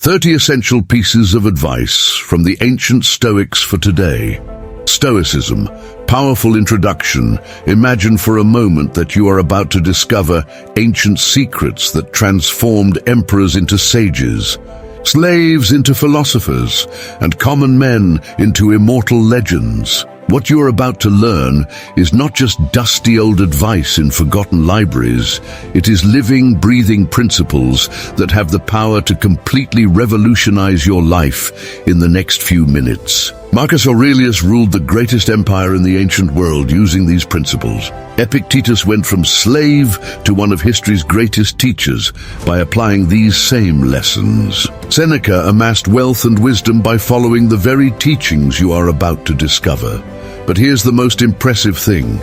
30 essential pieces of advice from the ancient Stoics for today. Stoicism, powerful introduction. Imagine for a moment that you are about to discover ancient secrets that transformed emperors into sages, slaves into philosophers, and common men into immortal legends. What you are about to learn is not just dusty old advice in forgotten libraries. It is living, breathing principles that have the power to completely revolutionize your life in the next few minutes. Marcus Aurelius ruled the greatest empire in the ancient world using these principles. Epictetus went from slave to one of history's greatest teachers by applying these same lessons. Seneca amassed wealth and wisdom by following the very teachings you are about to discover. But here's the most impressive thing.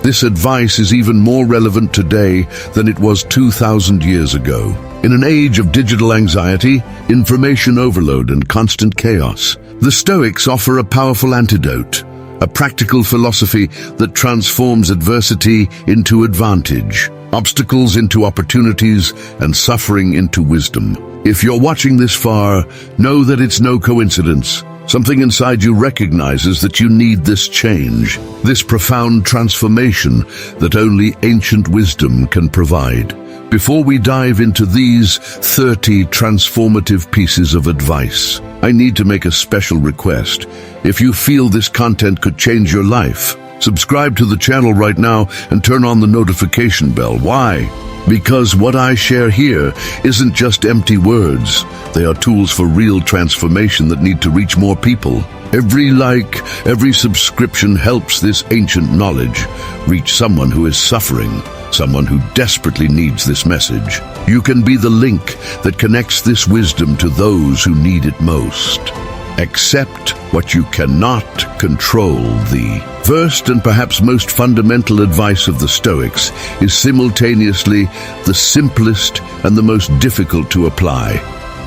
This advice is even more relevant today than it was 2,000 years ago. In an age of digital anxiety, information overload, and constant chaos, the Stoics offer a powerful antidote, a practical philosophy that transforms adversity into advantage, obstacles into opportunities, and suffering into wisdom. If you're watching this far, know that it's no coincidence. Something inside you recognizes that you need this change, this profound transformation that only ancient wisdom can provide. Before we dive into these 30 transformative pieces of advice, I need to make a special request. If you feel this content could change your life, subscribe to the channel right now and turn on the notification bell. Why? Because what I share here isn't just empty words. They are tools for real transformation that need to reach more people. Every like, every subscription helps this ancient knowledge reach someone who is suffering, someone who desperately needs this message. You can be the link that connects this wisdom to those who need it most. Accept what you cannot control. The first and perhaps most fundamental advice of the Stoics is simultaneously the simplest and the most difficult to apply.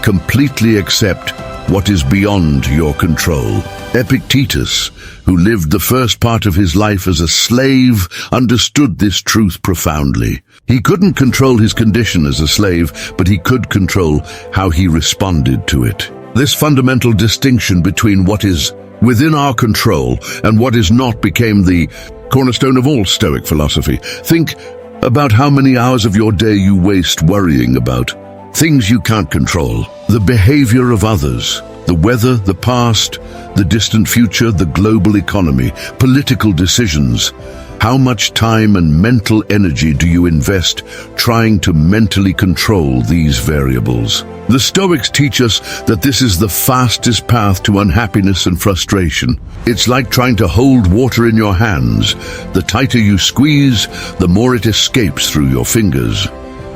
Completely accept what is beyond your control. Epictetus, who lived the first part of his life as a slave, understood this truth profoundly. He couldn't control his condition as a slave, but he could control how he responded to it. This fundamental distinction between what is within our control and what is not became the cornerstone of all Stoic philosophy. Think about how many hours of your day you waste worrying about things you can't control. The behavior of others, the weather, the past, the distant future, the global economy, political decisions. How much time and mental energy do you invest trying to mentally control these variables? The Stoics teach us that this is the fastest path to unhappiness and frustration. It's like trying to hold water in your hands. The tighter you squeeze, the more it escapes through your fingers.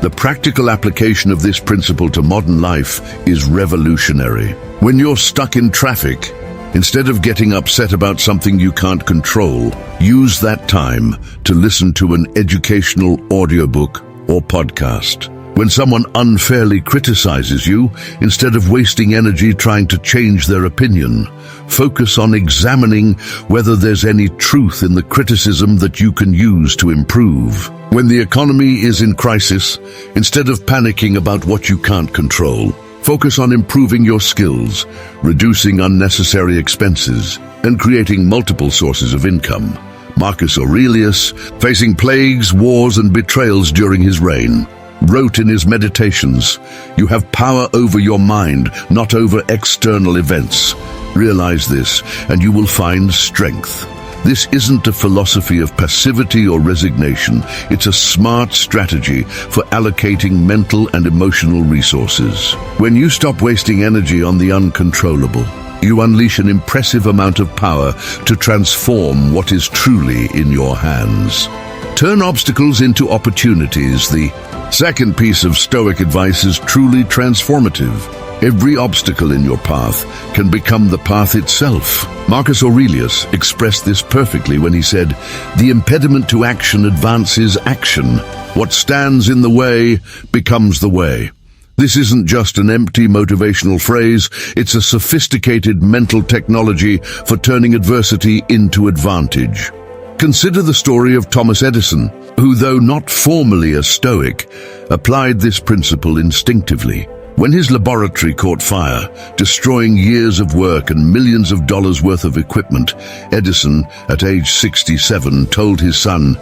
The practical application of this principle to modern life is revolutionary. When you're stuck in traffic, instead of getting upset about something you can't control, use that time to listen to an educational audiobook or podcast. When someone unfairly criticizes you, instead of wasting energy trying to change their opinion, focus on examining whether there's any truth in the criticism that you can use to improve. When the economy is in crisis, instead of panicking about what you can't control, focus on improving your skills, reducing unnecessary expenses, and creating multiple sources of income. Marcus Aurelius, facing plagues, wars, and betrayals during his reign, wrote in his Meditations, "You have power over your mind, not over external events. Realize this, and you will find strength." This isn't a philosophy of passivity or resignation. It's a smart strategy for allocating mental and emotional resources. When you stop wasting energy on the uncontrollable, you unleash an impressive amount of power to transform what is truly in your hands. Turn obstacles into opportunities. The second piece of Stoic advice is truly transformative. Every obstacle in your path can become the path itself. Marcus Aurelius expressed this perfectly when he said, "The impediment to action advances action. What stands in the way becomes the way." This isn't just an empty motivational phrase, it's a sophisticated mental technology for turning adversity into advantage. Consider the story of Thomas Edison, who, though not formally a Stoic, applied this principle instinctively. When his laboratory caught fire, destroying years of work and millions of dollars worth of equipment, Edison, at age 67, told his son,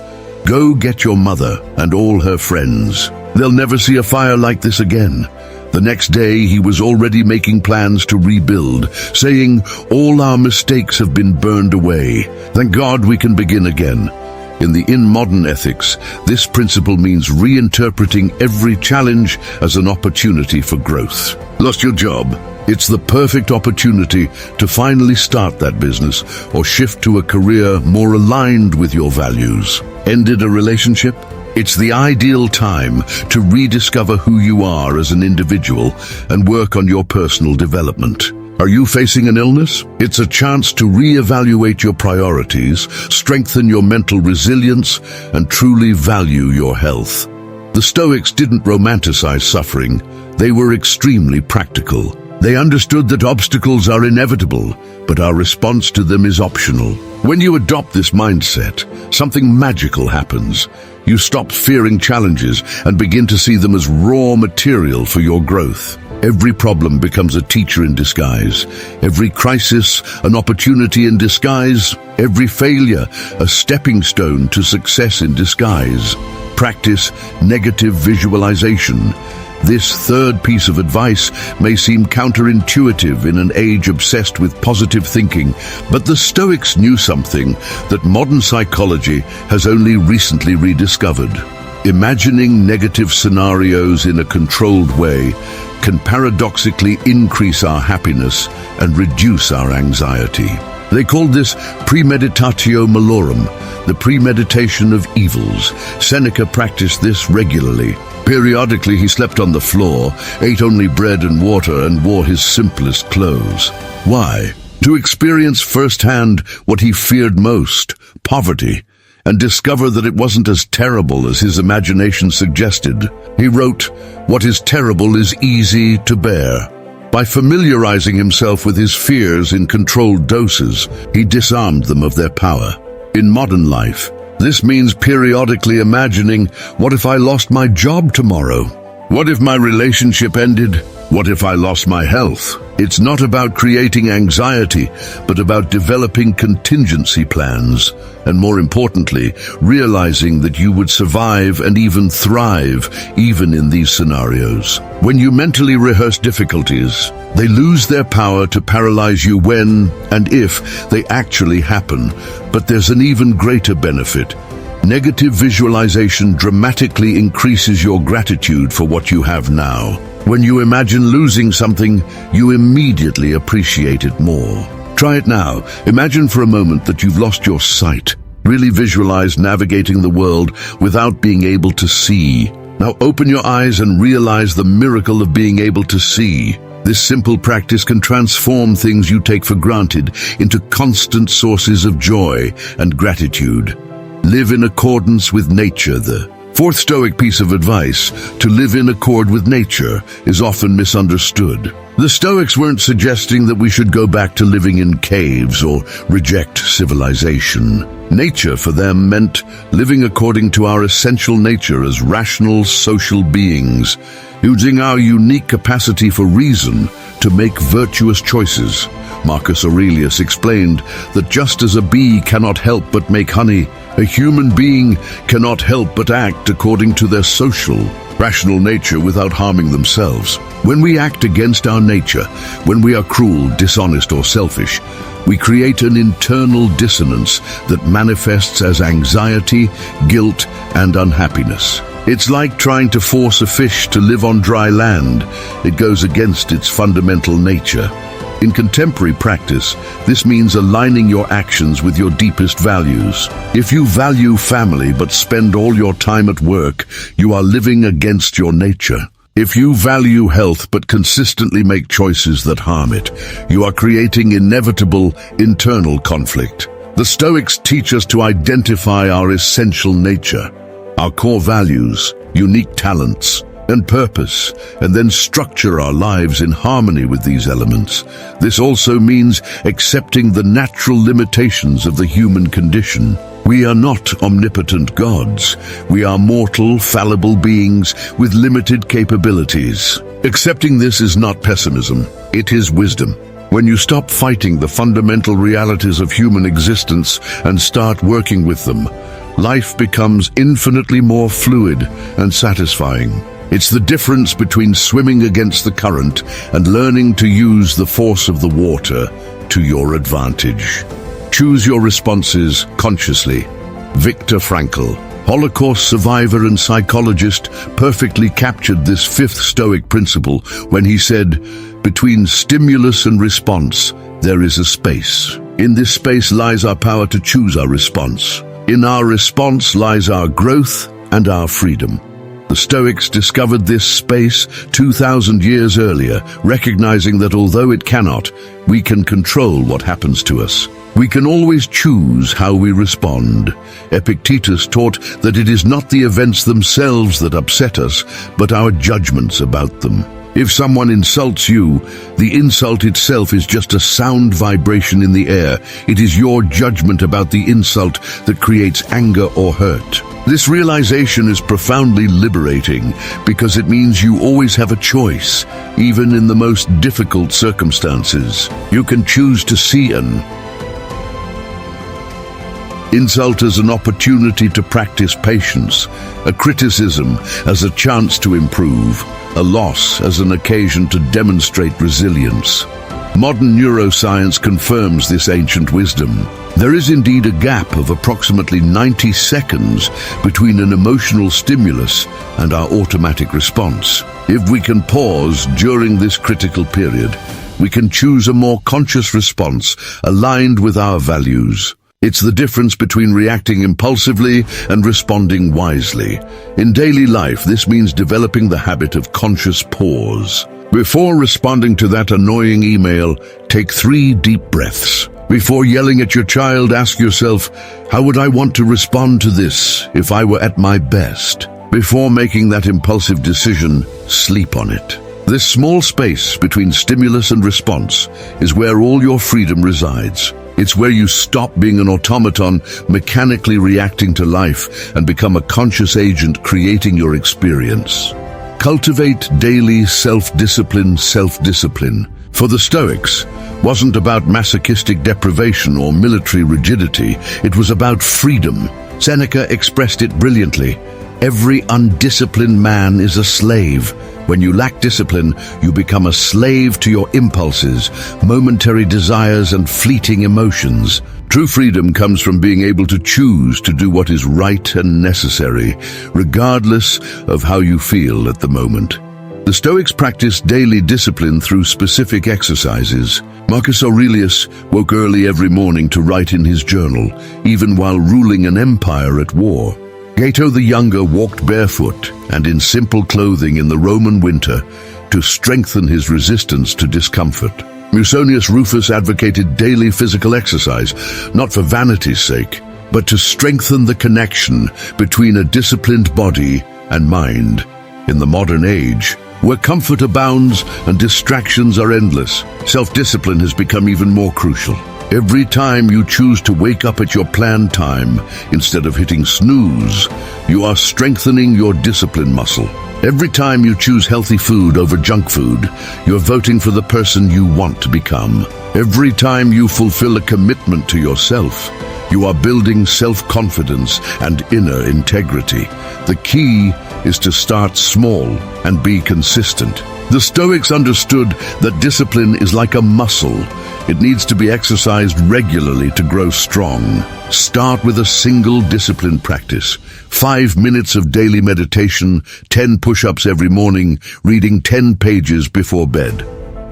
"Go get your mother and all her friends. They'll never see a fire like this again." The next day, he was already making plans to rebuild, saying, "All our mistakes have been burned away. Thank God we can begin again." In modern ethics, this principle means reinterpreting every challenge as an opportunity for growth. Lost your job? It's the perfect opportunity to finally start that business or shift to a career more aligned with your values. Ended a relationship? It's the ideal time to rediscover who you are as an individual and work on your personal development. Are you facing an illness? It's a chance to reevaluate your priorities, strengthen your mental resilience, and truly value your health. The Stoics didn't romanticize suffering. They were extremely practical. They understood that obstacles are inevitable, but our response to them is optional. When you adopt this mindset, something magical happens. You stop fearing challenges and begin to see them as raw material for your growth. Every problem becomes a teacher in disguise. Every crisis, an opportunity in disguise. Every failure, a stepping stone to success in disguise. Practice negative visualization. This third piece of advice may seem counterintuitive in an age obsessed with positive thinking, but the Stoics knew something that modern psychology has only recently rediscovered. Imagining negative scenarios in a controlled way can paradoxically increase our happiness and reduce our anxiety. They called this premeditatio malorum, the premeditation of evils. Seneca practiced this regularly. Periodically he slept on the floor, ate only bread and water, and wore his simplest clothes. Why? To experience firsthand what he feared most, poverty, and discover that it wasn't as terrible as his imagination suggested. He wrote, "What is terrible is easy to bear." By familiarizing himself with his fears in controlled doses, he disarmed them of their power. In modern life, this means periodically imagining, what if I lost my job tomorrow? What if my relationship ended? What if I lost my health? It's not about creating anxiety, but about developing contingency plans, and more importantly, realizing that you would survive and even thrive even in these scenarios. When you mentally rehearse difficulties, they lose their power to paralyze you when and if they actually happen. But there's an even greater benefit. Negative visualization dramatically increases your gratitude for what you have now. When you imagine losing something, you immediately appreciate it more. Try it now. Imagine for a moment that you've lost your sight. Really visualize navigating the world without being able to see. Now open your eyes and realize the miracle of being able to see. This simple practice can transform things you take for granted into constant sources of joy and gratitude. Live in accordance with nature. The fourth Stoic piece of advice, to live in accord with nature, is often misunderstood. The Stoics weren't suggesting that we should go back to living in caves or reject civilization. Nature for them meant living according to our essential nature as rational social beings, using our unique capacity for reason to make virtuous choices. Marcus Aurelius explained that just as a bee cannot help but make honey, a human being cannot help but act according to their social, rational nature without harming themselves. When we act against our nature, when we are cruel, dishonest, or selfish, we create an internal dissonance that manifests as anxiety, guilt, and unhappiness. It's like trying to force a fish to live on dry land. It goes against its fundamental nature. In contemporary practice, this means aligning your actions with your deepest values. If you value family but spend all your time at work, you are living against your nature. If you value health but consistently make choices that harm it, you are creating inevitable internal conflict. The Stoics teach us to identify our essential nature, our core values, unique talents, and purpose, and then structure our lives in harmony with these elements. This also means accepting the natural limitations of the human condition. We are not omnipotent gods. We are mortal, fallible beings with limited capabilities. Accepting this is not pessimism, it is wisdom. When you stop fighting the fundamental realities of human existence and start working with them, life becomes infinitely more fluid and satisfying. It's the difference between swimming against the current and learning to use the force of the water to your advantage. Choose your responses consciously. Viktor Frankl, Holocaust survivor and psychologist, perfectly captured this fifth Stoic principle when he said, "Between stimulus and response, there is a space. In this space lies our power to choose our response. In our response lies our growth and our freedom." The Stoics discovered this space 2,000 years earlier, recognizing that although it cannot, we can control what happens to us. We can always choose how we respond. Epictetus taught that it is not the events themselves that upset us, but our judgments about them. If someone insults you, the insult itself is just a sound vibration in the air. It is your judgment about the insult that creates anger or hurt. This realization is profoundly liberating because it means you always have a choice, even in the most difficult circumstances. You can choose to see an insult as an opportunity to practice patience, a criticism as a chance to improve, a loss as an occasion to demonstrate resilience. Modern neuroscience confirms this ancient wisdom. There is indeed a gap of approximately 90 seconds between an emotional stimulus and our automatic response. If we can pause during this critical period, we can choose a more conscious response aligned with our values. It's the difference between reacting impulsively and responding wisely. In daily life, this means developing the habit of conscious pause. Before responding to that annoying email, take 3 deep breaths. Before yelling at your child, ask yourself, how would I want to respond to this if I were at my best? Before making that impulsive decision, sleep on it. This small space between stimulus and response is where all your freedom resides. It's where you stop being an automaton, mechanically reacting to life, and become a conscious agent creating your experience. Cultivate daily self-discipline. For the Stoics, wasn't about masochistic deprivation or military rigidity. It was about freedom. Seneca expressed it brilliantly. Every undisciplined man is a slave. When you lack discipline, you become a slave to your impulses, momentary desires, and fleeting emotions. True freedom comes from being able to choose to do what is right and necessary, regardless of how you feel at the moment. The Stoics practiced daily discipline through specific exercises. Marcus Aurelius woke early every morning to write in his journal, even while ruling an empire at war. Cato the Younger walked barefoot and in simple clothing in the Roman winter to strengthen his resistance to discomfort. Musonius Rufus advocated daily physical exercise, not for vanity's sake, but to strengthen the connection between a disciplined body and mind. In the modern age, where comfort abounds and distractions are endless, self-discipline has become even more crucial. Every time you choose to wake up at your planned time instead of hitting snooze, you are strengthening your discipline muscle. Every time you choose healthy food over junk food, you're voting for the person you want to become. Every time you fulfill a commitment to yourself, you are building self-confidence and inner integrity. The key is to start small and be consistent. The Stoics understood that discipline is like a muscle. It needs to be exercised regularly to grow strong. Start with a single discipline practice. 5 minutes of daily meditation, 10 push-ups every morning, reading 10 pages before bed.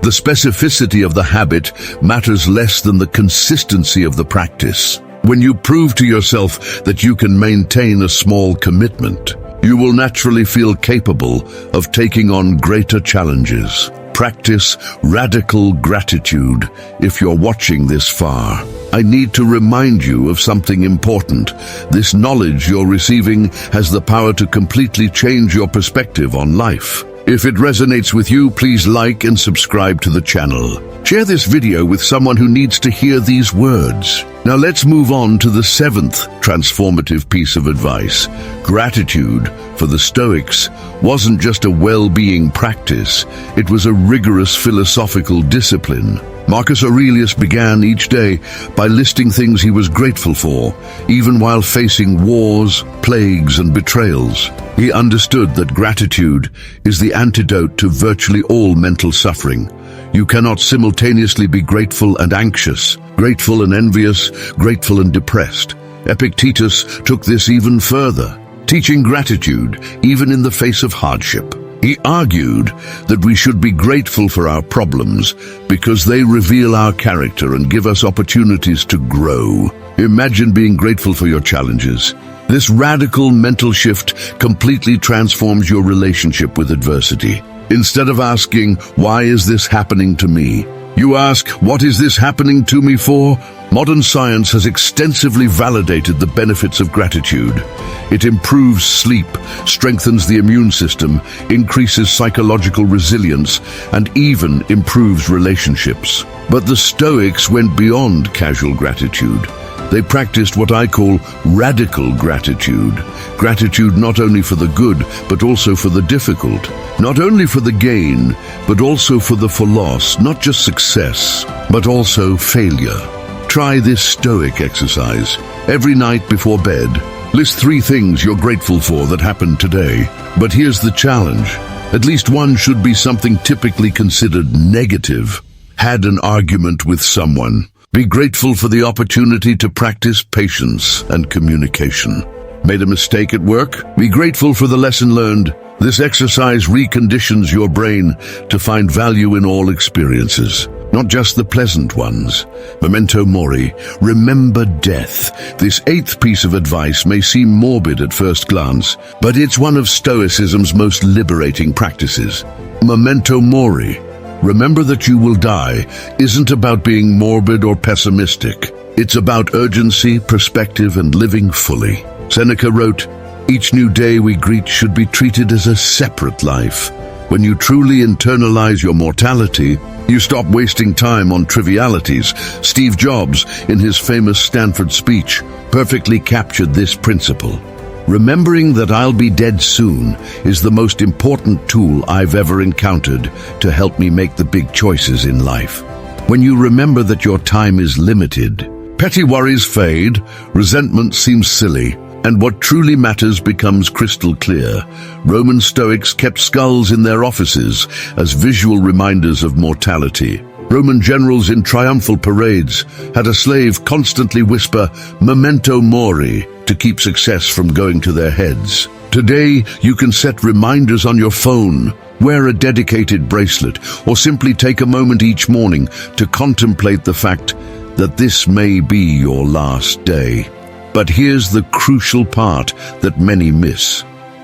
The specificity of the habit matters less than the consistency of the practice. When you prove to yourself that you can maintain a small commitment, you will naturally feel capable of taking on greater challenges. Practice radical gratitude. If you're watching this far, I need to remind you of something important. This knowledge you're receiving has the power to completely change your perspective on life. If it resonates with you, please like and subscribe to the channel. Share this video with someone who needs to hear these words. Now let's move on to the seventh transformative piece of advice. Gratitude, for the Stoics, wasn't just a well-being practice, it was a rigorous philosophical discipline. Marcus Aurelius began each day by listing things he was grateful for, even while facing wars, plagues, and betrayals. He understood that gratitude is the antidote to virtually all mental suffering. You cannot simultaneously be grateful and anxious, grateful and envious, grateful and depressed. Epictetus took this even further, teaching gratitude even in the face of hardship. He argued that we should be grateful for our problems because they reveal our character and give us opportunities to grow. Imagine being grateful for your challenges. This radical mental shift completely transforms your relationship with adversity. Instead of asking, "Why is this happening to me?" you ask, "What is this happening to me for?" Modern science has extensively validated the benefits of gratitude. It improves sleep, strengthens the immune system, increases psychological resilience, and even improves relationships. But the Stoics went beyond casual gratitude. They practiced what I call radical gratitude. Gratitude not only for the good, but also for the difficult. Not only for the gain, but also for the loss. Not just success, but also failure. Try this Stoic exercise. Every night before bed, list 3 things you're grateful for that happened today. But here's the challenge. At least one should be something typically considered negative. Had an argument with someone. Be grateful for the opportunity to practice patience and communication. Made a mistake at work? Be grateful for the lesson learned. This exercise reconditions your brain to find value in all experiences, not just the pleasant ones. Memento mori, remember death. This 8th piece of advice may seem morbid at first glance, but it's one of Stoicism's most liberating practices. Memento mori, remember that you will die, isn't about being morbid or pessimistic. It's about urgency, perspective, and living fully. Seneca wrote, "Each new day we greet should be treated as a separate life." When you truly internalize your mortality, you stop wasting time on trivialities. Steve Jobs, in his famous Stanford speech, perfectly captured this principle. Remembering that I'll be dead soon is the most important tool I've ever encountered to help me make the big choices in life. When you remember that your time is limited, petty worries fade, resentment seems silly, and what truly matters becomes crystal clear. Roman Stoics kept skulls in their offices as visual reminders of mortality. Roman generals in triumphal parades had a slave constantly whisper, "Memento mori," to keep success from going to their heads. Today, you can set reminders on your phone, wear a dedicated bracelet, or simply take a moment each morning to contemplate the fact that this may be your last day. But here's the crucial part that many miss.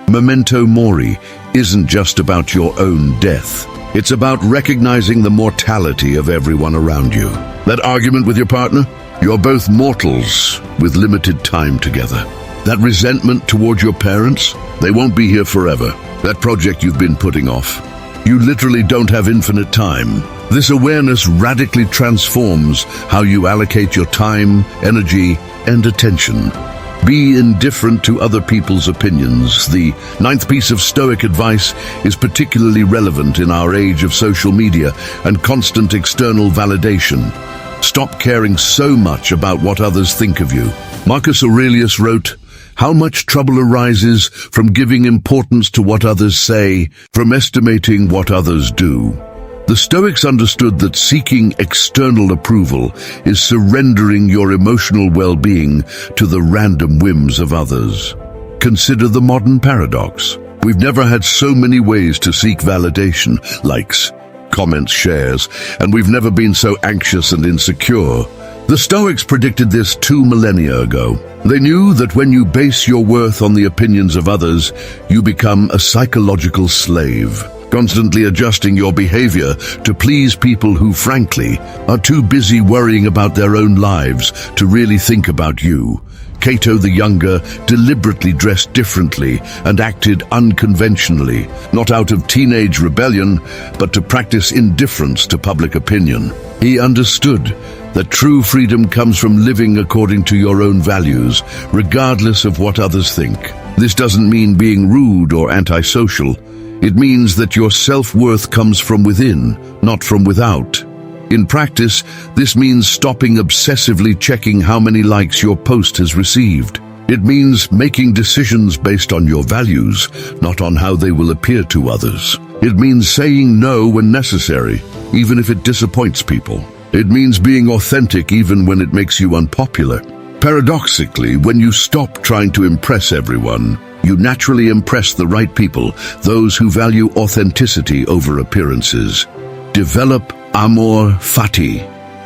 Memento mori isn't just about your own death. It's about recognizing the mortality of everyone around you. That argument with your partner? You're both mortals with limited time together. That resentment towards your parents? They won't be here forever. That project you've been putting off? You literally don't have infinite time. This awareness radically transforms how you allocate your time, energy, and attention. Be indifferent to other people's opinions. The 9th piece of Stoic advice is particularly relevant in our age of social media and constant external validation. Stop caring so much about what others think of you. Marcus Aurelius wrote, "How much trouble arises from giving importance to what others say, from estimating what others do." The Stoics understood that seeking external approval is surrendering your emotional well-being to the random whims of others. Consider the modern paradox. We've never had so many ways to seek validation, likes, comments, shares, and we've never been so anxious and insecure. The Stoics predicted this 2 millennia ago. They knew that when you base your worth on the opinions of others, you become a psychological slave, constantly adjusting your behavior to please people who, frankly, are too busy worrying about their own lives to really think about you. Cato the Younger deliberately dressed differently and acted unconventionally, not out of teenage rebellion, but to practice indifference to public opinion. He understood that true freedom comes from living according to your own values, regardless of what others think. This doesn't mean being rude or antisocial. It means that your self-worth comes from within, not from without. In practice, this means stopping obsessively checking how many likes your post has received. It means making decisions based on your values, not on how they will appear to others. It means saying no when necessary, even if it disappoints people. It means being authentic even when it makes you unpopular. Paradoxically, when you stop trying to impress everyone, you naturally impress the right people, those who value authenticity over appearances. Develop amor fati.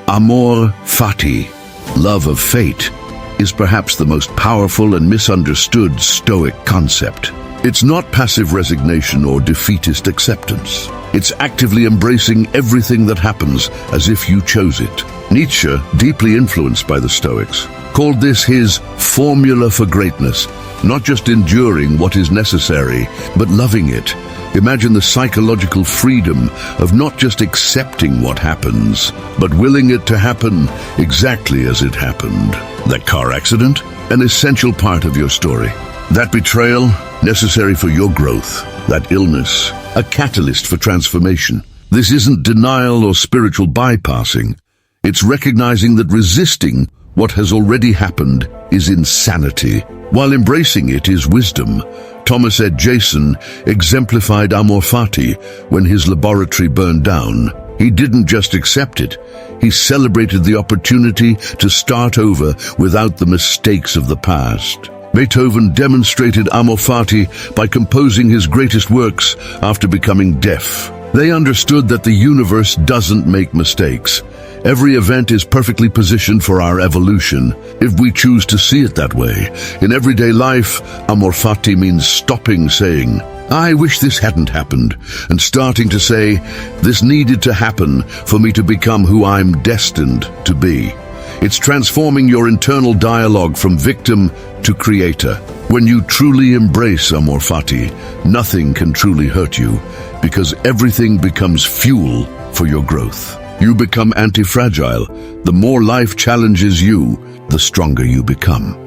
Amor fati, love of fate, is perhaps the most powerful and misunderstood Stoic concept. It's not passive resignation or defeatist acceptance. It's actively embracing everything that happens as if you chose it. Nietzsche, deeply influenced by the Stoics, called this his formula for greatness, not just enduring what is necessary, but loving it. Imagine the psychological freedom of not just accepting what happens, but willing it to happen exactly as it happened. That car accident? An essential part of your story. That betrayal? Necessary for your growth. That illness? A catalyst for transformation. This isn't denial or spiritual bypassing. It's recognizing that resisting what has already happened is insanity, while embracing it is wisdom. Thomas Edison exemplified amor fati when his laboratory burned down. He didn't just accept it, he celebrated the opportunity to start over without the mistakes of the past. Beethoven demonstrated amor fati by composing his greatest works after becoming deaf. They understood that the universe doesn't make mistakes. Every event is perfectly positioned for our evolution, if we choose to see it that way. In everyday life, amor fati means stopping saying, "I wish this hadn't happened," and starting to say, "This needed to happen for me to become who I'm destined to be." It's transforming your internal dialogue from victim to creator. When you truly embrace amor fati, nothing can truly hurt you, because everything becomes fuel for your growth. You become antifragile. The more life challenges you, the stronger you become.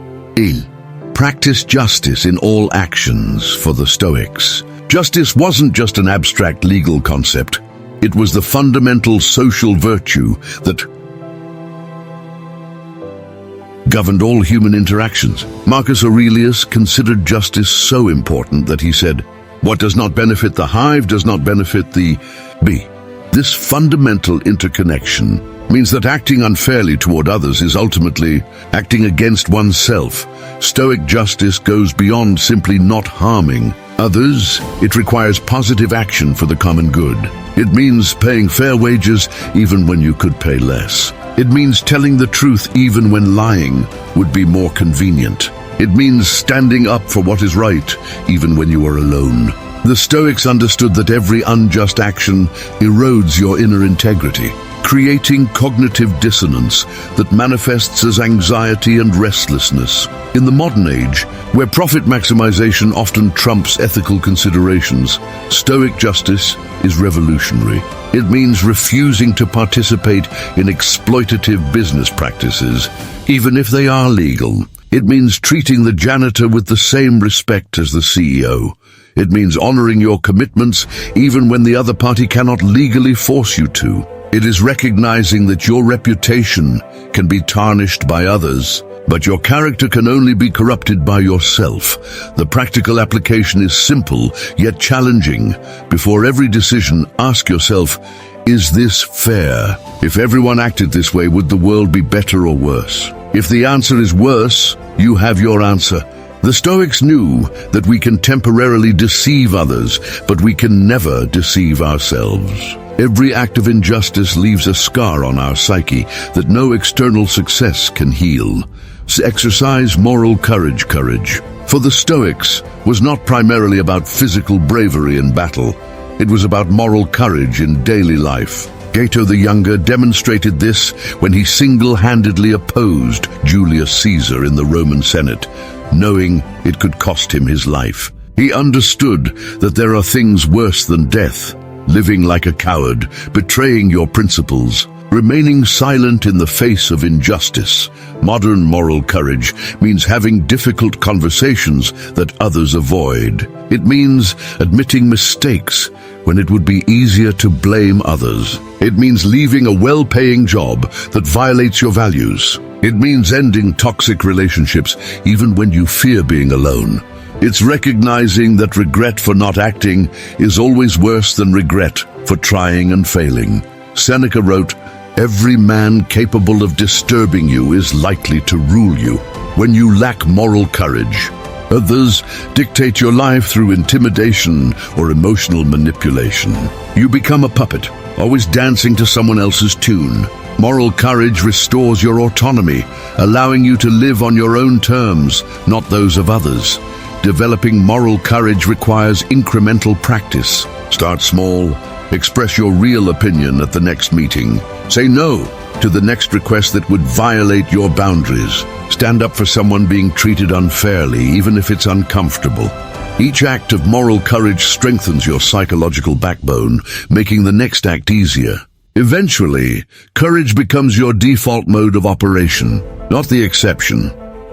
Practice justice in all actions for the Stoics. Justice wasn't just an abstract legal concept. It was the fundamental social virtue that governed all human interactions. Marcus Aurelius considered justice so important that he said, "What does not benefit the hive does not benefit the bee." This fundamental interconnection means that acting unfairly toward others is ultimately acting against oneself. Stoic justice goes beyond simply not harming others. It requires positive action for the common good. It means paying fair wages even when you could pay less. It means telling the truth even when lying would be more convenient. It means standing up for what is right even when you are alone. The Stoics understood that every unjust action erodes your inner integrity, creating cognitive dissonance that manifests as anxiety and restlessness. In the modern age, where profit maximization often trumps ethical considerations, Stoic justice is revolutionary. It means refusing to participate in exploitative business practices, even if they are legal. It means treating the janitor with the same respect as the CEO. It means honoring your commitments even when the other party cannot legally force you to. It is recognizing that your reputation can be tarnished by others, but your character can only be corrupted by yourself. The practical application is simple, yet challenging. Before every decision, ask yourself, is this fair? If everyone acted this way, would the world be better or worse? If the answer is worse, you have your answer. The Stoics knew that we can temporarily deceive others, but we can never deceive ourselves. Every act of injustice leaves a scar on our psyche that no external success can heal. Exercise moral courage. For the Stoics was not primarily about physical bravery in battle. It was about moral courage in daily life. Cato the Younger demonstrated this when he single-handedly opposed Julius Caesar in the Roman Senate, knowing it could cost him his life. He understood that there are things worse than death: living like a coward, betraying your principles, remaining silent in the face of injustice. Modern moral courage means having difficult conversations that others avoid. It means admitting mistakes when it would be easier to blame others. It means leaving a well-paying job that violates your values. It means ending toxic relationships even when you fear being alone. It's recognizing that regret for not acting is always worse than regret for trying and failing. Seneca wrote, "Every man capable of disturbing you is likely to rule you." When you lack moral courage, others dictate your life through intimidation or emotional manipulation. You become a puppet, always dancing to someone else's tune. Moral courage restores your autonomy, allowing you to live on your own terms, not those of others. Developing moral courage requires incremental practice. Start small. Express your real opinion at the next meeting. Say no to the next request that would violate your boundaries. Stand up for someone being treated unfairly, even if it's uncomfortable. Each act of moral courage strengthens your psychological backbone, making the next act easier. Eventually, courage becomes your default mode of operation, not the exception.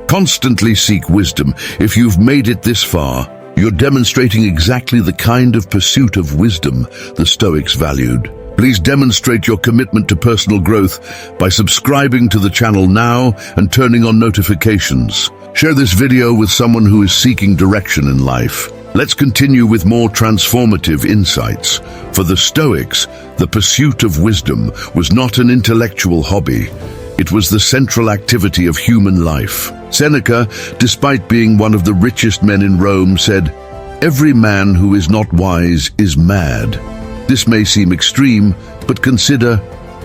Constantly seek wisdom. If you've made it this far, you're demonstrating exactly the kind of pursuit of wisdom the Stoics valued. Please demonstrate your commitment to personal growth by subscribing to the channel now and turning on notifications. Share this video with someone who is seeking direction in life. Let's continue with more transformative insights. For the Stoics, the pursuit of wisdom was not an intellectual hobby. It was the central activity of human life. Seneca, despite being one of the richest men in Rome, said, "Every man who is not wise is mad." This may seem extreme, but consider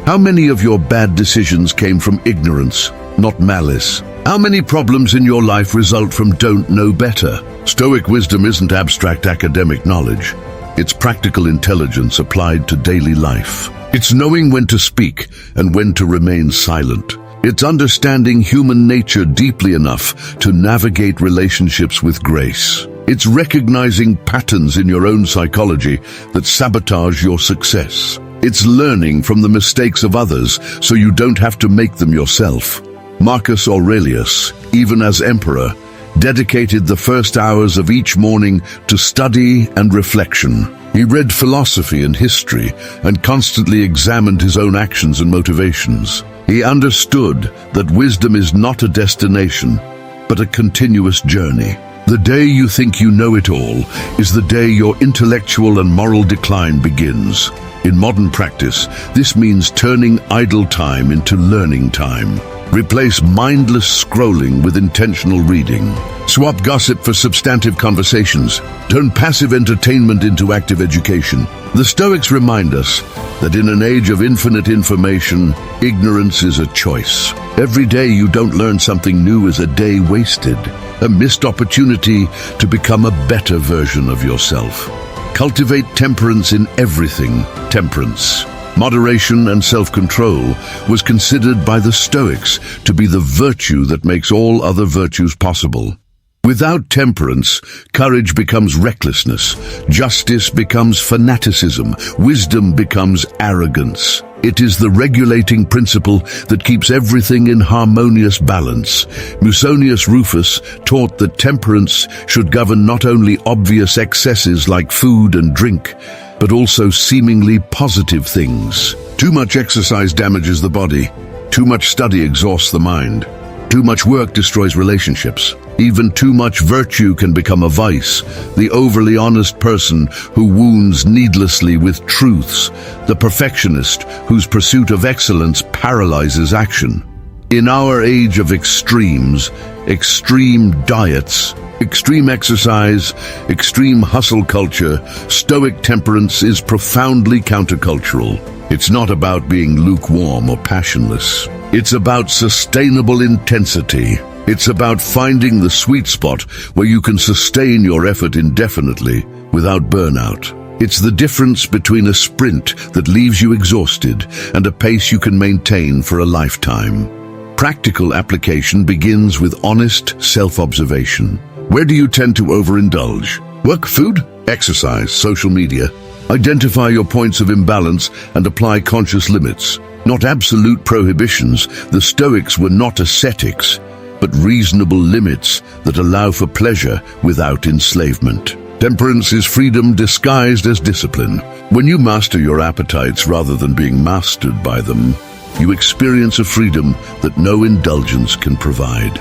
how many of your bad decisions came from ignorance, not malice. How many problems in your life result from don't know better? Stoic wisdom isn't abstract academic knowledge. It's practical intelligence applied to daily life. It's knowing when to speak and when to remain silent. It's understanding human nature deeply enough to navigate relationships with grace. It's recognizing patterns in your own psychology that sabotage your success. It's learning from the mistakes of others so you don't have to make them yourself. Marcus Aurelius, even as emperor, dedicated the first hours of each morning to study and reflection. He read philosophy and history and constantly examined his own actions and motivations. He understood that wisdom is not a destination, but a continuous journey. The day you think you know it all is the day your intellectual and moral decline begins. In modern practice, this means turning idle time into learning time. Replace mindless scrolling with intentional reading. Swap gossip for substantive conversations. Turn passive entertainment into active education. The Stoics remind us that in an age of infinite information, ignorance is a choice. Every day you don't learn something new is a day wasted, a missed opportunity to become a better version of yourself. Cultivate temperance in everything. Temperance, moderation and self-control was considered by the Stoics to be the virtue that makes all other virtues possible. Without temperance, courage becomes recklessness, justice becomes fanaticism, wisdom becomes arrogance. It is the regulating principle that keeps everything in harmonious balance. Musonius Rufus taught that temperance should govern not only obvious excesses like food and drink, but also seemingly positive things. Too much exercise damages the body. Too much study exhausts the mind. Too much work destroys relationships. Even too much virtue can become a vice, the overly honest person who wounds needlessly with truths, the perfectionist whose pursuit of excellence paralyzes action. In our age of extremes, extreme diets, extreme exercise, extreme hustle culture, Stoic temperance is profoundly countercultural. It's not about being lukewarm or passionless. It's about sustainable intensity. It's about finding the sweet spot where you can sustain your effort indefinitely without burnout. It's the difference between a sprint that leaves you exhausted and a pace you can maintain for a lifetime. Practical application begins with honest self-observation. Where do you tend to overindulge? Work, food, exercise, social media. Identify your points of imbalance and apply conscious limits. Not absolute prohibitions, the Stoics were not ascetics, but reasonable limits that allow for pleasure without enslavement. Temperance is freedom disguised as discipline. When you master your appetites rather than being mastered by them, you experience a freedom that no indulgence can provide.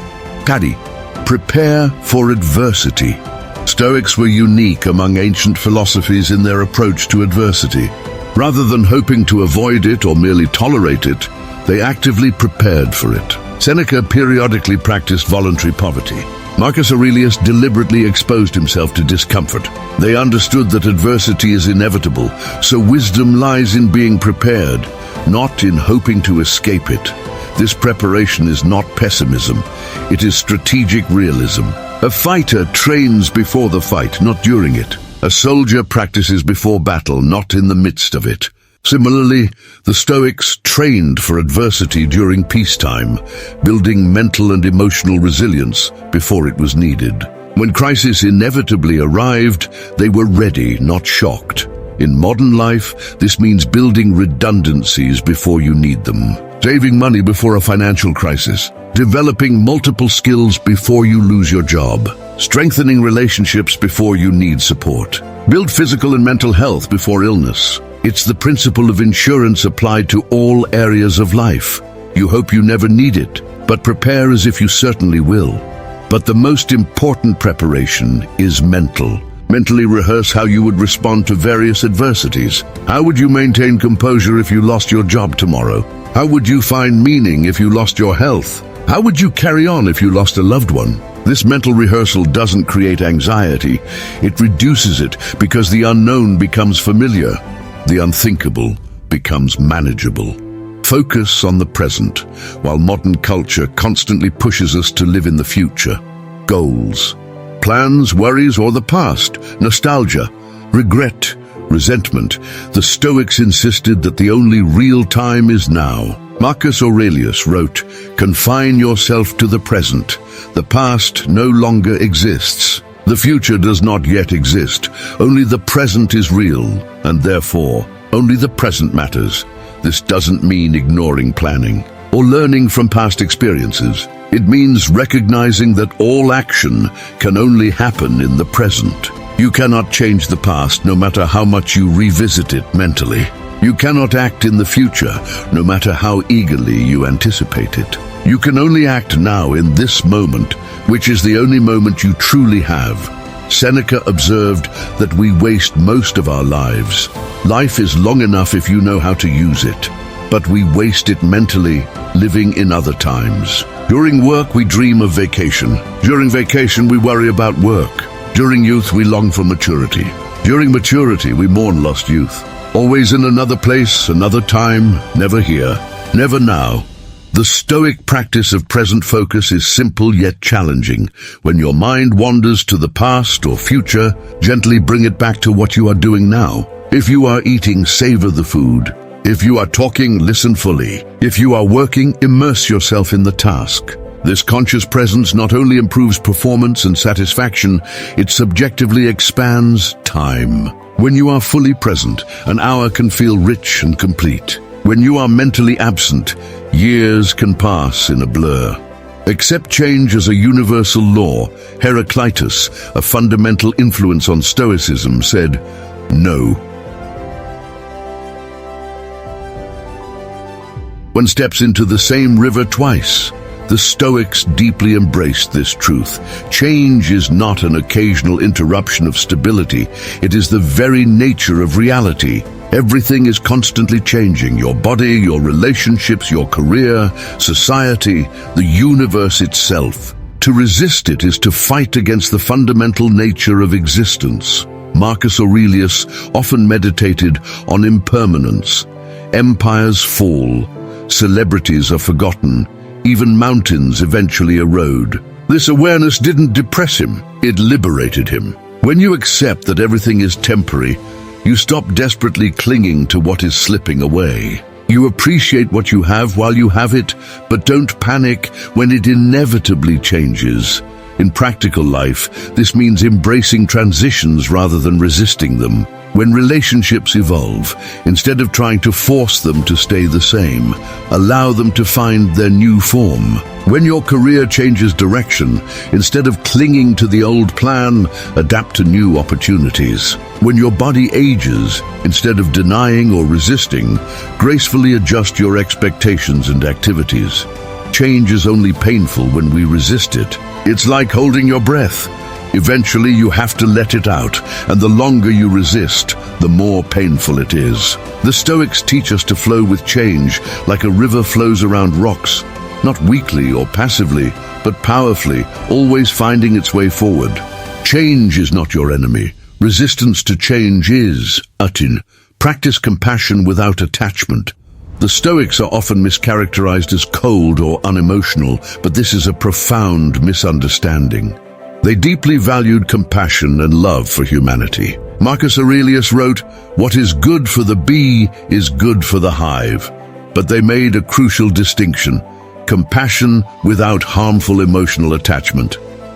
Paddy, prepare for adversity. Stoics were unique among ancient philosophies in their approach to adversity. Rather than hoping to avoid it or merely tolerate it, they actively prepared for it. Seneca periodically practiced voluntary poverty. Marcus Aurelius deliberately exposed himself to discomfort. They understood that adversity is inevitable, so wisdom lies in being prepared, not in hoping to escape it. This preparation is not pessimism, it is strategic realism. A fighter trains before the fight, not during it. A soldier practices before battle, not in the midst of it. Similarly, the Stoics trained for adversity during peacetime, building mental and emotional resilience before it was needed. When crisis inevitably arrived, they were ready, not shocked. In modern life, this means building redundancies before you need them, saving money before a financial crisis, developing multiple skills before you lose your job, strengthening relationships before you need support. Build physical and mental health before illness. It's the principle of insurance applied to all areas of life. You hope you never need it, but prepare as if you certainly will. But the most important preparation is mental. Mentally rehearse how you would respond to various adversities. How would you maintain composure if you lost your job tomorrow? How would you find meaning if you lost your health? How would you carry on if you lost a loved one? This mental rehearsal doesn't create anxiety. It reduces it because the unknown becomes familiar. The unthinkable becomes manageable. Focus on the present, while modern culture constantly pushes us to live in the future. Goals, plans, worries, or the past, nostalgia, regret, resentment. The Stoics insisted that the only real time is now. Marcus Aurelius wrote, "Confine yourself to the present. The past no longer exists. The future does not yet exist. Only the present is real, and therefore, only the present matters." This doesn't mean ignoring planning or learning from past experiences. It means recognizing that all action can only happen in the present. You cannot change the past no matter how much you revisit it mentally. You cannot act in the future no matter how eagerly you anticipate it. You can only act now in this moment, which is the only moment you truly have. Seneca observed that we waste most of our lives. Life is long enough if you know how to use it, but we waste it mentally, living in other times. During work, we dream of vacation. During vacation, we worry about work. During youth, we long for maturity. During maturity, we mourn lost youth. Always in another place, another time, never here, never now. The Stoic practice of present focus is simple yet challenging. When your mind wanders to the past or future, gently bring it back to what you are doing now. If you are eating, savor the food. If you are talking, listen fully. If you are working, immerse yourself in the task. This conscious presence not only improves performance and satisfaction, it subjectively expands time. When you are fully present, an hour can feel rich and complete. When you are mentally absent, years can pass in a blur. Accept change as a universal law. Heraclitus, a fundamental influence on Stoicism, said, "No one steps into the same river twice." The Stoics deeply embraced this truth. Change is not an occasional interruption of stability. It is the very nature of reality. Everything is constantly changing. Your body, your relationships, your career, society, the universe itself. To resist it is to fight against the fundamental nature of existence. Marcus Aurelius often meditated on impermanence. Empires fall, celebrities are forgotten, even mountains eventually erode. This awareness didn't depress him, it liberated him. When you accept that everything is temporary, You stop desperately clinging to what is slipping away. You appreciate what you have while you have it, but don't panic when it inevitably changes. In practical life, this means embracing transitions rather than resisting them. When relationships evolve, instead of trying to force them to stay the same, allow them to find their new form. When your career changes direction, instead of clinging to the old plan, adapt to new opportunities. When your body ages, instead of denying or resisting, gracefully adjust your expectations and activities. Change is only painful when we resist it. It's like holding your breath. Eventually you have to let it out, and the longer you resist, the more painful it is. The Stoics teach us to flow with change like a river flows around rocks, not weakly or passively, but powerfully, always finding its way forward. Change is not your enemy. Resistance to change is. Practice compassion without attachment. The Stoics are often mischaracterized as cold or unemotional, but this is a profound misunderstanding. They deeply valued compassion and love for humanity. Marcus Aurelius wrote, "What is good for the bee is good for the hive." But they made a crucial distinction: compassion without harmful emotional attachment.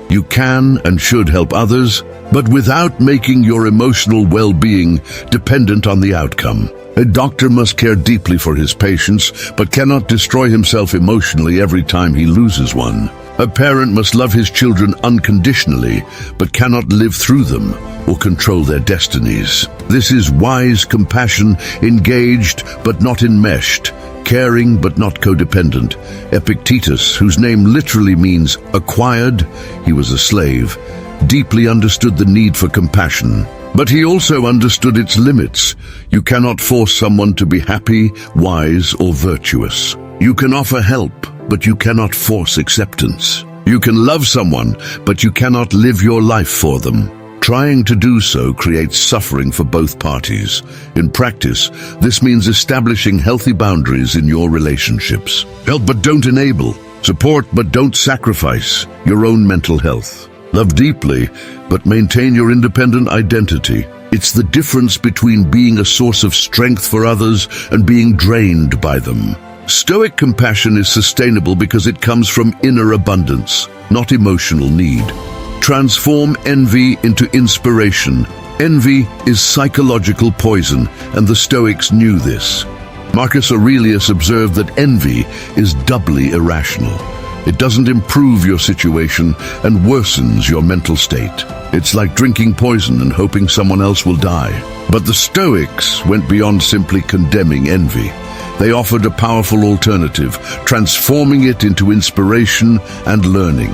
You can and should help others, but without making your emotional well-being dependent on the outcome. A doctor must care deeply for his patients, but cannot destroy himself emotionally every time he loses one. A parent must love his children unconditionally, but cannot live through them or control their destinies. This is wise compassion, engaged but not enmeshed, caring but not codependent. Epictetus, whose name literally means acquired, he was a slave, deeply understood the need for compassion. But he also understood its limits. You cannot force someone to be happy, wise, or virtuous. You can offer help, but you cannot force acceptance. You can love someone, but you cannot live your life for them. Trying to do so creates suffering for both parties. In practice, this means establishing healthy boundaries in your relationships. Help but don't enable. Support but don't sacrifice your own mental health. Love deeply, but maintain your independent identity. It's the difference between being a source of strength for others and being drained by them. Stoic compassion is sustainable because it comes from inner abundance, not emotional need. Transform envy into inspiration. Envy is psychological poison, and the Stoics knew this. Marcus Aurelius observed that envy is doubly irrational. It doesn't improve your situation and worsens your mental state. It's like drinking poison and hoping someone else will die. But the Stoics went beyond simply condemning envy. They offered a powerful alternative, transforming it into inspiration and learning.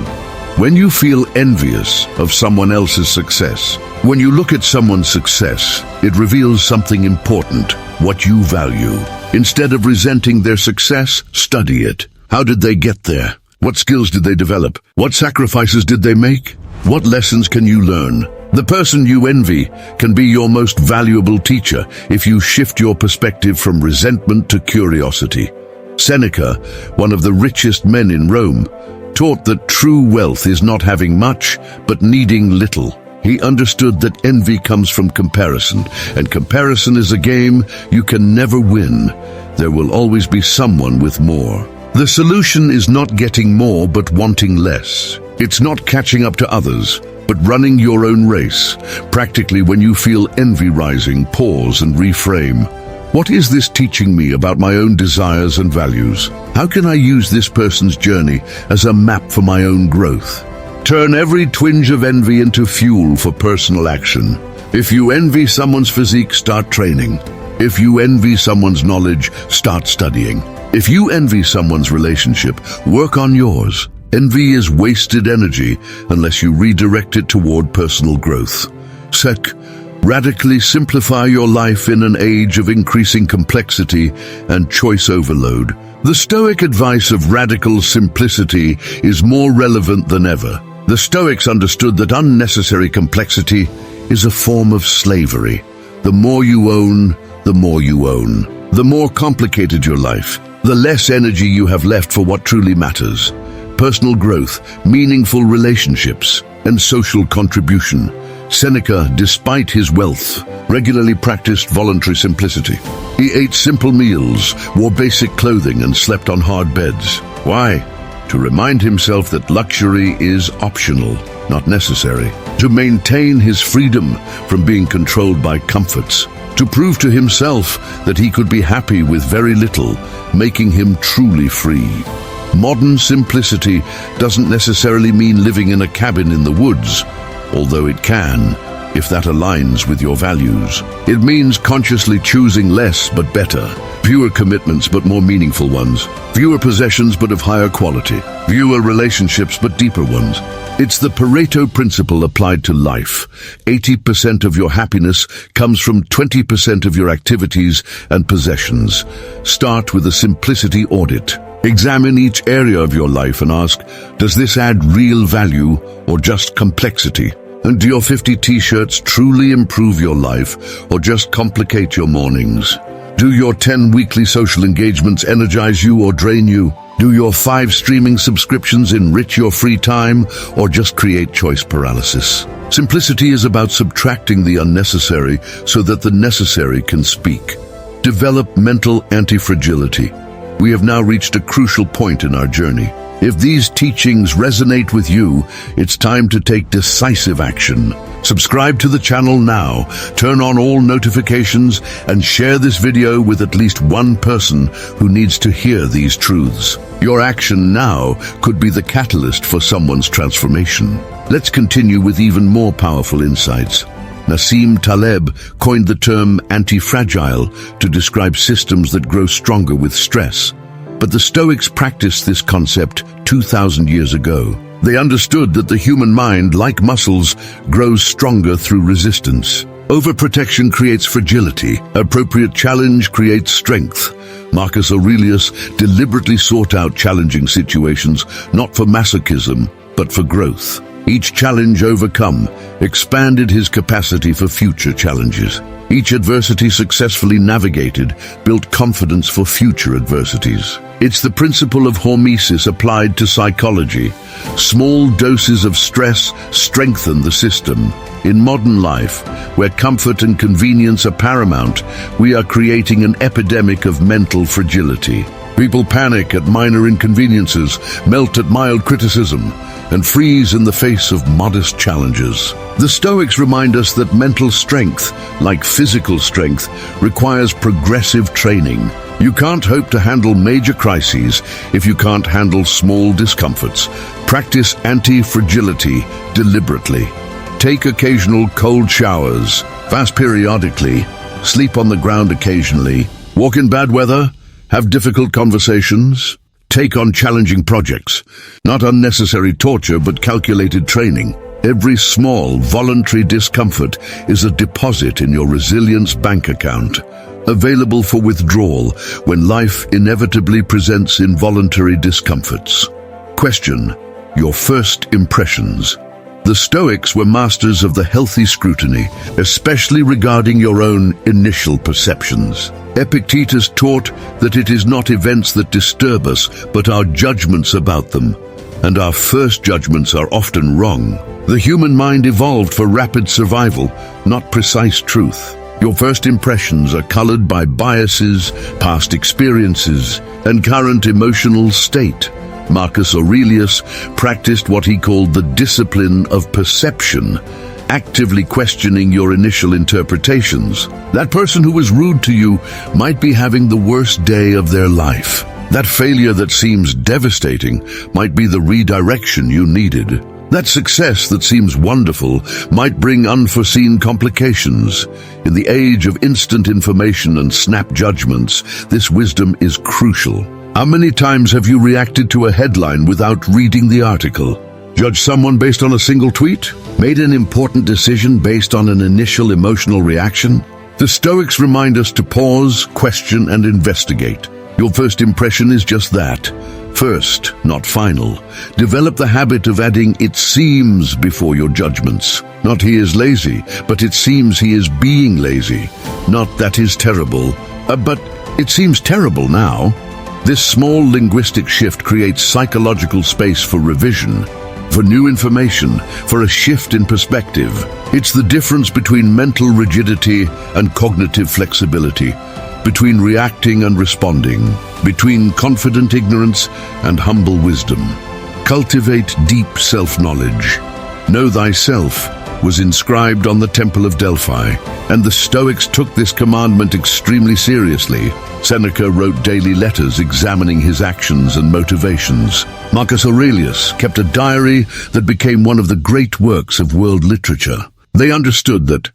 When you feel envious of someone else's success, when you look at someone's success, it reveals something important, what you value. Instead of resenting their success, study it. How did they get there? What skills did they develop? What sacrifices did they make? What lessons can you learn? The person you envy can be your most valuable teacher if you shift your perspective from resentment to curiosity. Seneca, one of the richest men in Rome, taught that true wealth is not having much, but needing little. He understood that envy comes from comparison, and comparison is a game you can never win. There will always be someone with more. The solution is not getting more but wanting less. It's not catching up to others, but running your own race. Practically, when you feel envy rising, pause and reframe. What is this teaching me about my own desires and values? How can I use this person's journey as a map for my own growth? Turn every twinge of envy into fuel for personal action. If you envy someone's physique, start training. If you envy someone's knowledge, start studying. If you envy someone's relationship, work on yours. Envy is wasted energy unless you redirect it toward personal growth. Radically simplify your life in an age of increasing complexity and choice overload. The Stoic advice of radical simplicity is more relevant than ever. The Stoics understood that unnecessary complexity is a form of slavery. The more you own, the more you own. The more complicated your life, the less energy you have left for what truly matters. Personal growth, meaningful relationships, and social contribution. Seneca, despite his wealth, regularly practiced voluntary simplicity. He ate simple meals, wore basic clothing, and slept on hard beds. Why? To remind himself that luxury is optional, not necessary. To maintain his freedom from being controlled by comforts. To prove to himself that he could be happy with very little, making him truly free. Modern simplicity doesn't necessarily mean living in a cabin in the woods, although it can, if that aligns with your values. It means consciously choosing less but better, fewer commitments but more meaningful ones, fewer possessions but of higher quality, fewer relationships but deeper ones. It's the Pareto principle applied to life. 80% of your happiness comes from 20% of your activities and possessions. Start with a simplicity audit. Examine each area of your life and ask, does this add real value or just complexity? And do your 50 t-shirts truly improve your life or just complicate your mornings? Do your 10 weekly social engagements energize you or drain you? Do your 5 streaming subscriptions enrich your free time or just create choice paralysis? Simplicity is about subtracting the unnecessary so that the necessary can speak. Develop mental antifragility. We have now reached a crucial point in our journey. If these teachings resonate with you, it's time to take decisive action. Subscribe to the channel now, turn on all notifications, and share this video with at least one person who needs to hear these truths. Your action now could be the catalyst for someone's transformation. Let's continue with even more powerful insights. Nassim Taleb coined the term antifragile to describe systems that grow stronger with stress. But the Stoics practiced this concept 2,000 years ago. They understood that the human mind, like muscles, grows stronger through resistance. Overprotection creates fragility. Appropriate challenge creates strength. Marcus Aurelius deliberately sought out challenging situations, not for masochism, but for growth. Each challenge overcome expanded his capacity for future challenges. Each adversity successfully navigated built confidence for future adversities. It's the principle of hormesis applied to psychology. Small doses of stress strengthen the system. In modern life, where comfort and convenience are paramount, we are creating an epidemic of mental fragility. People panic at minor inconveniences, melt at mild criticism, and freeze in the face of modest challenges. The Stoics remind us that mental strength, like physical strength, requires progressive training. You can't hope to handle major crises if you can't handle small discomforts. Practice anti-fragility deliberately. Take occasional cold showers, fast periodically, sleep on the ground occasionally, walk in bad weather, have difficult conversations, take on challenging projects. Not unnecessary torture, but calculated training. Every small, voluntary discomfort is a deposit in your resilience bank account, available for withdrawal when life inevitably presents involuntary discomforts. Question: your first impressions. The Stoics were masters of the healthy scrutiny, especially regarding your own initial perceptions. Epictetus taught that it is not events that disturb us, but our judgments about them. And our first judgments are often wrong. The human mind evolved for rapid survival, not precise truth. Your first impressions are colored by biases, past experiences, and current emotional state. Marcus Aurelius practiced what he called the discipline of perception, actively questioning your initial interpretations. That person who was rude to you might be having the worst day of their life. That failure that seems devastating might be the redirection you needed. That success that seems wonderful might bring unforeseen complications. In the age of instant information and snap judgments, this wisdom is crucial. How many times have you reacted to a headline without reading the article? Judged someone based on a single tweet? Made an important decision based on an initial emotional reaction? The Stoics remind us to pause, question, and investigate. Your first impression is just that. First, not final. Develop the habit of adding "it seems" before your judgments. Not "he is lazy," but "it seems he is being lazy." Not "that is terrible," but "it seems terrible now." This small linguistic shift creates psychological space for revision. for new information, for a shift in perspective. It's the difference between mental rigidity and cognitive flexibility, between reacting and responding, between confident ignorance and humble wisdom. Cultivate deep self-knowledge. Know thyself was inscribed on the Temple of Delphi, and the Stoics took this commandment extremely seriously. Seneca wrote daily letters examining his actions and motivations. Marcus Aurelius kept a diary that became one of the great works of world literature. They understood that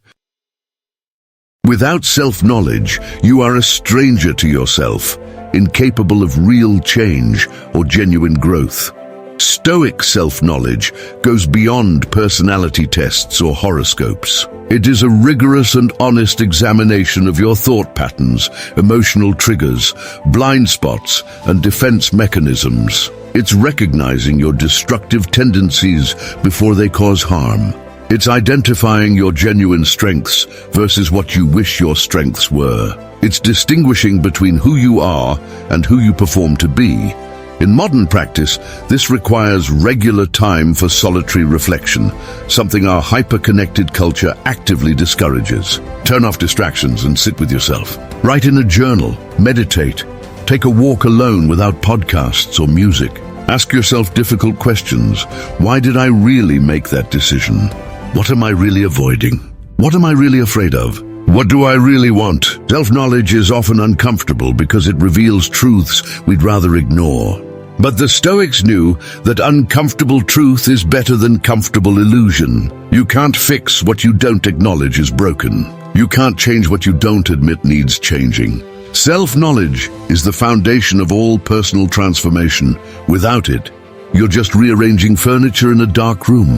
without self-knowledge, you are a stranger to yourself, incapable of real change or genuine growth. Stoic self-knowledge goes beyond personality tests or horoscopes. It is a rigorous and honest examination of your thought patterns, emotional triggers, blind spots, and defense mechanisms. It's recognizing your destructive tendencies before they cause harm. It's identifying your genuine strengths versus what you wish your strengths were. It's distinguishing between who you are and who you perform to be. In modern practice, this requires regular time for solitary reflection, something our hyper-connected culture actively discourages. Turn off distractions and sit with yourself. Write in a journal, meditate, take a walk alone without podcasts or music. Ask yourself difficult questions. Why did I really make that decision? What am I really avoiding? What am I really afraid of? What do I really want? Self-knowledge is often uncomfortable because it reveals truths we'd rather ignore. But the Stoics knew that uncomfortable truth is better than comfortable illusion. You can't fix what you don't acknowledge is broken. You can't change what you don't admit needs changing. Self-knowledge is the foundation of all personal transformation. Without it, you're just rearranging furniture in a dark room.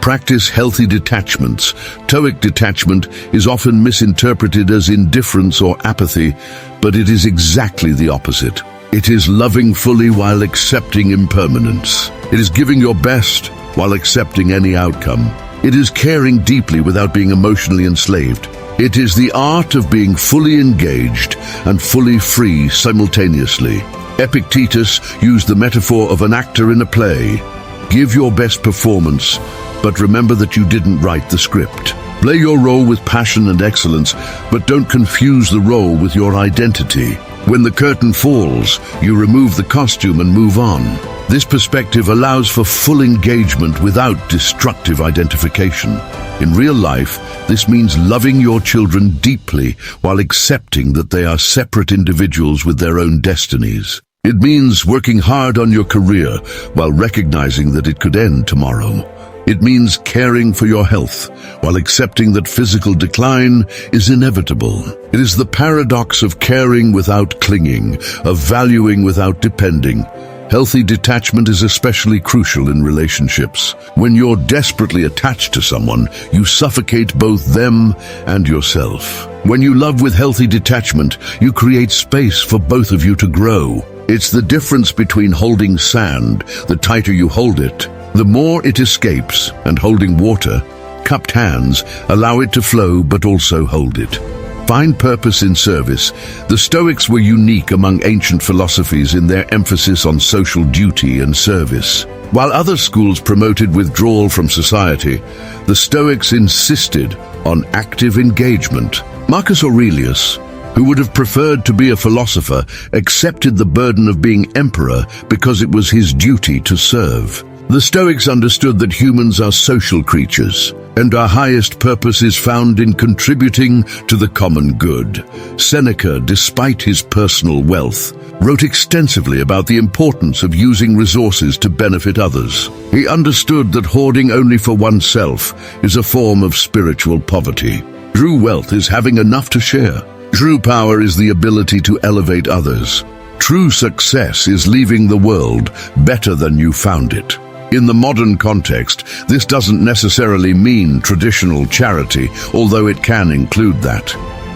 Practice healthy detachments. Stoic detachment is often misinterpreted as indifference or apathy, but it is exactly the opposite. It is loving fully while accepting impermanence. It is giving your best while accepting any outcome. It is caring deeply without being emotionally enslaved. It is the art of being fully engaged and fully free simultaneously. Epictetus used the metaphor of an actor in a play. Give your best performance, but remember that you didn't write the script. Play your role with passion and excellence, but don't confuse the role with your identity. When the curtain falls, you remove the costume and move on. This perspective allows for full engagement without destructive identification. In real life, this means loving your children deeply while accepting that they are separate individuals with their own destinies. It means working hard on your career while recognizing that it could end tomorrow. It means caring for your health while accepting that physical decline is inevitable. It is the paradox of caring without clinging, of valuing without depending. Healthy detachment is especially crucial in relationships. When you're desperately attached to someone, you suffocate both them and yourself. When you love with healthy detachment, you create space for both of you to grow. It's the difference between holding sand. The tighter you hold it, the more it escapes, and holding water, cupped hands, allow it to flow but also hold it. Find purpose in service. The Stoics were unique among ancient philosophies in their emphasis on social duty and service. While other schools promoted withdrawal from society, the Stoics insisted on active engagement. Marcus Aurelius, who would have preferred to be a philosopher, accepted the burden of being emperor because it was his duty to serve. The Stoics understood that humans are social creatures, and our highest purpose is found in contributing to the common good. Seneca, despite his personal wealth, wrote extensively about the importance of using resources to benefit others. He understood that hoarding only for oneself is a form of spiritual poverty. True wealth is having enough to share. True power is the ability to elevate others. True success is leaving the world better than you found it. In the modern context, this doesn't necessarily mean traditional charity, although it can include that.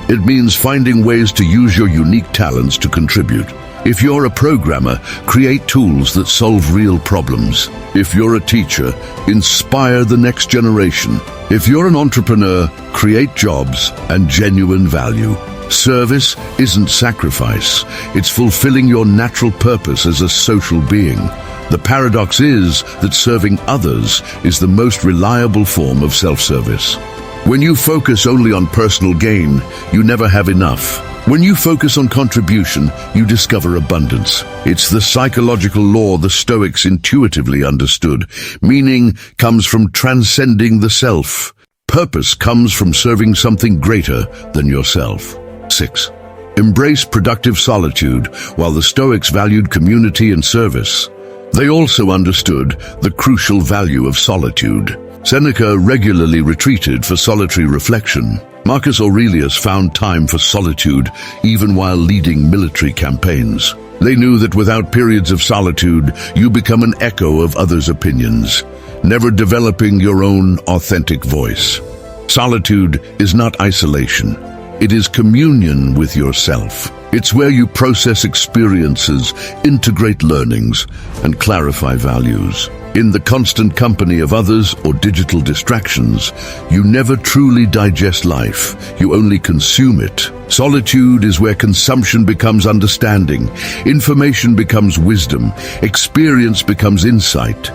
It means finding ways to use your unique talents to contribute. If you're a programmer, create tools that solve real problems. If you're a teacher, inspire the next generation. If you're an entrepreneur, create jobs and genuine value. Service isn't sacrifice. It's fulfilling your natural purpose as a social being. The paradox is that serving others is the most reliable form of self-service. When you focus only on personal gain, you never have enough. When you focus on contribution, you discover abundance. It's the psychological law the Stoics intuitively understood. Meaning comes from transcending the self. Purpose comes from serving something greater than yourself. 6. Embrace productive solitude. While the Stoics valued community and service, they also understood the crucial value of solitude. Seneca regularly retreated for solitary reflection. Marcus Aurelius found time for solitude even while leading military campaigns. They knew that without periods of solitude, you become an echo of others' opinions, never developing your own authentic voice. Solitude is not isolation. It is communion with yourself. It's where you process experiences, integrate learnings, and clarify values. In the constant company of others or digital distractions, you never truly digest life, you only consume it. Solitude is where consumption becomes understanding, information becomes wisdom, experience becomes insight.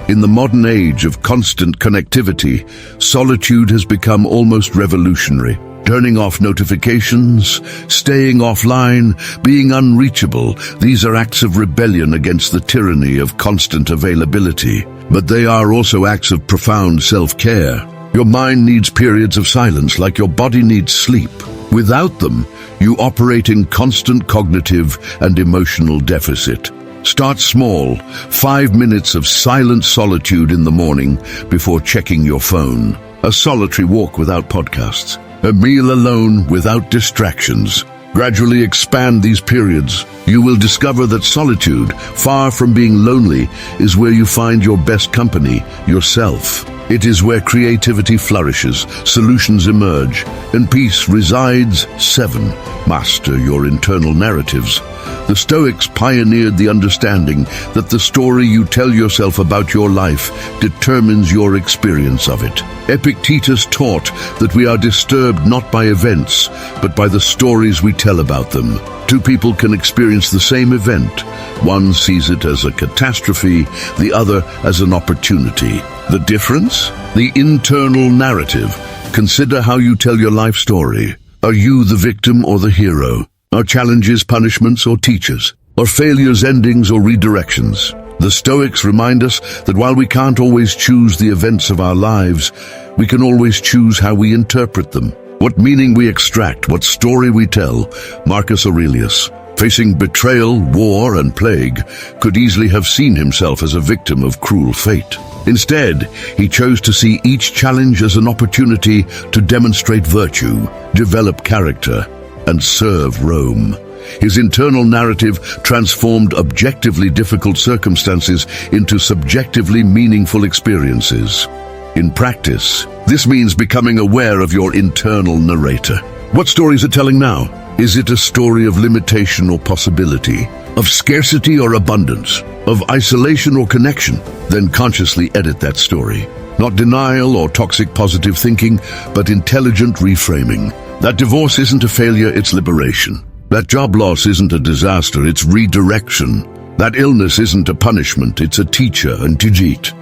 In the modern age of constant connectivity, solitude has become almost revolutionary. Turning off notifications, staying offline, being unreachable, these are acts of rebellion against the tyranny of constant availability. But they are also acts of profound self-care. Your mind needs periods of silence like your body needs sleep. Without them, you operate in constant cognitive and emotional deficit. Start small, 5 minutes of silent solitude in the morning before checking your phone. A solitary walk without podcasts. A meal alone without distractions. Gradually expand these periods. You will discover that solitude, far from being lonely, is where you find your best company, yourself. It is where creativity flourishes, solutions emerge, and peace resides. 7. Master your internal narratives. The Stoics pioneered the understanding that the story you tell yourself about your life determines your experience of it. Epictetus taught that we are disturbed not by events, but by the stories we tell about them. Two people can experience the same event. One sees it as a catastrophe, the other as an opportunity. The difference? The internal narrative. Consider how you tell your life story. Are you the victim or the hero? Are challenges punishments or teachers? Are failures endings or redirections? The Stoics remind us that while we can't always choose the events of our lives, we can always choose how we interpret them. What meaning we extract, what story we tell. Marcus Aurelius, facing betrayal, war, and plague, could easily have seen himself as a victim of cruel fate. Instead, he chose to see each challenge as an opportunity to demonstrate virtue, develop character, and serve Rome. His internal narrative transformed objectively difficult circumstances into subjectively meaningful experiences. In practice, this means becoming aware of your internal narrator. What story is it telling now? Is it a story of limitation or possibility? Of scarcity or abundance? Of isolation or connection? Then consciously edit that story. Not denial or toxic positive thinking, but intelligent reframing. That divorce isn't a failure, it's liberation. That job loss isn't a disaster, it's redirection. That illness isn't a punishment, it's a teacher and tijit.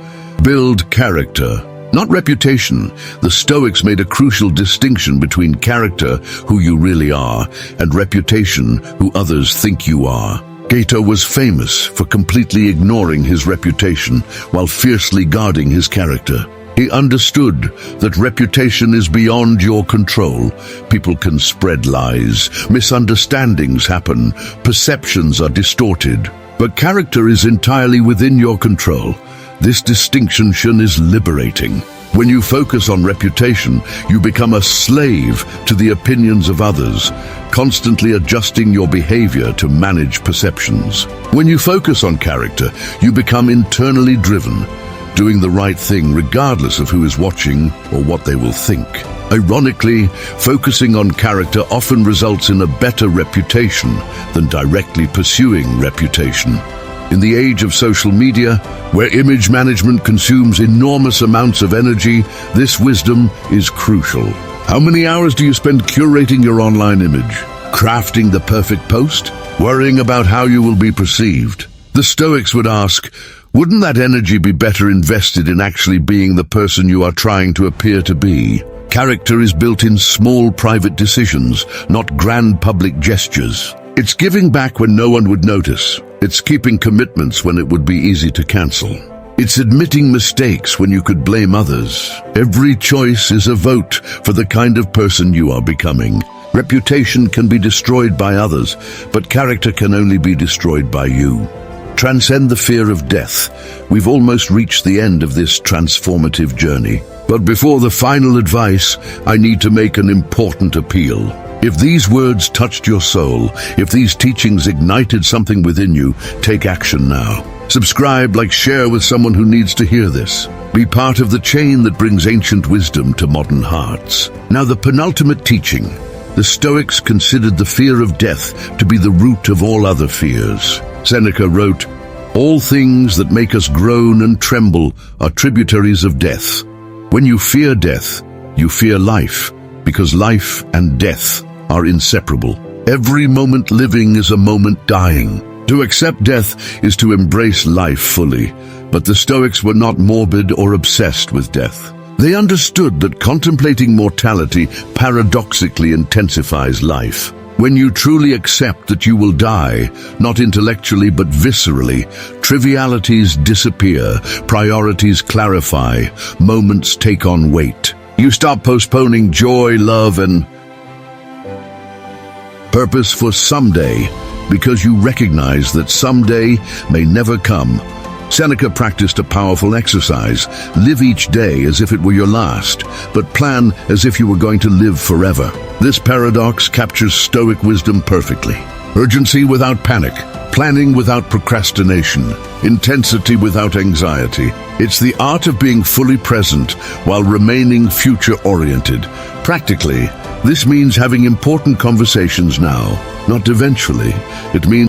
Build character, not reputation. The Stoics made a crucial distinction between character, who you really are, and reputation, who others think you are. Cato was famous for completely ignoring his reputation while fiercely guarding his character. He understood that reputation is beyond your control. People can spread lies, misunderstandings happen, perceptions are distorted. But character is entirely within your control. This distinction is liberating. When you focus on reputation, you become a slave to the opinions of others, constantly adjusting your behavior to manage perceptions. When you focus on character, you become internally driven, doing the right thing regardless of who is watching or what they will think. Ironically, focusing on character often results in a better reputation than directly pursuing reputation. In the age of social media, where image management consumes enormous amounts of energy, this wisdom is crucial. How many hours do you spend curating your online image? Crafting the perfect post? Worrying about how you will be perceived? The Stoics would ask, Wouldn't that energy be better invested in actually being the person you are trying to appear to be? Character is built in small private decisions, not grand public gestures. It's giving back when no one would notice. It's keeping commitments when it would be easy to cancel. It's admitting mistakes when you could blame others. Every choice is a vote for the kind of person you are becoming. Reputation can be destroyed by others, but character can only be destroyed by you. Transcend the fear of death. We've almost reached the end of this transformative journey. But before the final advice, I need to make an important appeal. If these words touched your soul, if these teachings ignited something within you, take action now. Subscribe, like, share with someone who needs to hear this. Be part of the chain that brings ancient wisdom to modern hearts. Now, the penultimate teaching. The Stoics considered the fear of death to be the root of all other fears. Seneca wrote, "All things that make us groan and tremble are tributaries of death. When you fear death, you fear life, because life and death are inseparable. Every moment living is a moment dying. To accept death is to embrace life fully, but the Stoics were not morbid or obsessed with death. They understood that contemplating mortality paradoxically intensifies life. When you truly accept that you will die, not intellectually but viscerally, trivialities disappear, priorities clarify, moments take on weight. You stop postponing joy, love, and purpose for someday, because you recognize that someday may never come. Seneca practiced a powerful exercise. Live each day as if it were your last, but plan as if you were going to live forever. This paradox captures Stoic wisdom perfectly. Urgency without panic, planning without procrastination, intensity without anxiety. It's the art of being fully present while remaining future-oriented. Practically, this means having important conversations now, not eventually. It means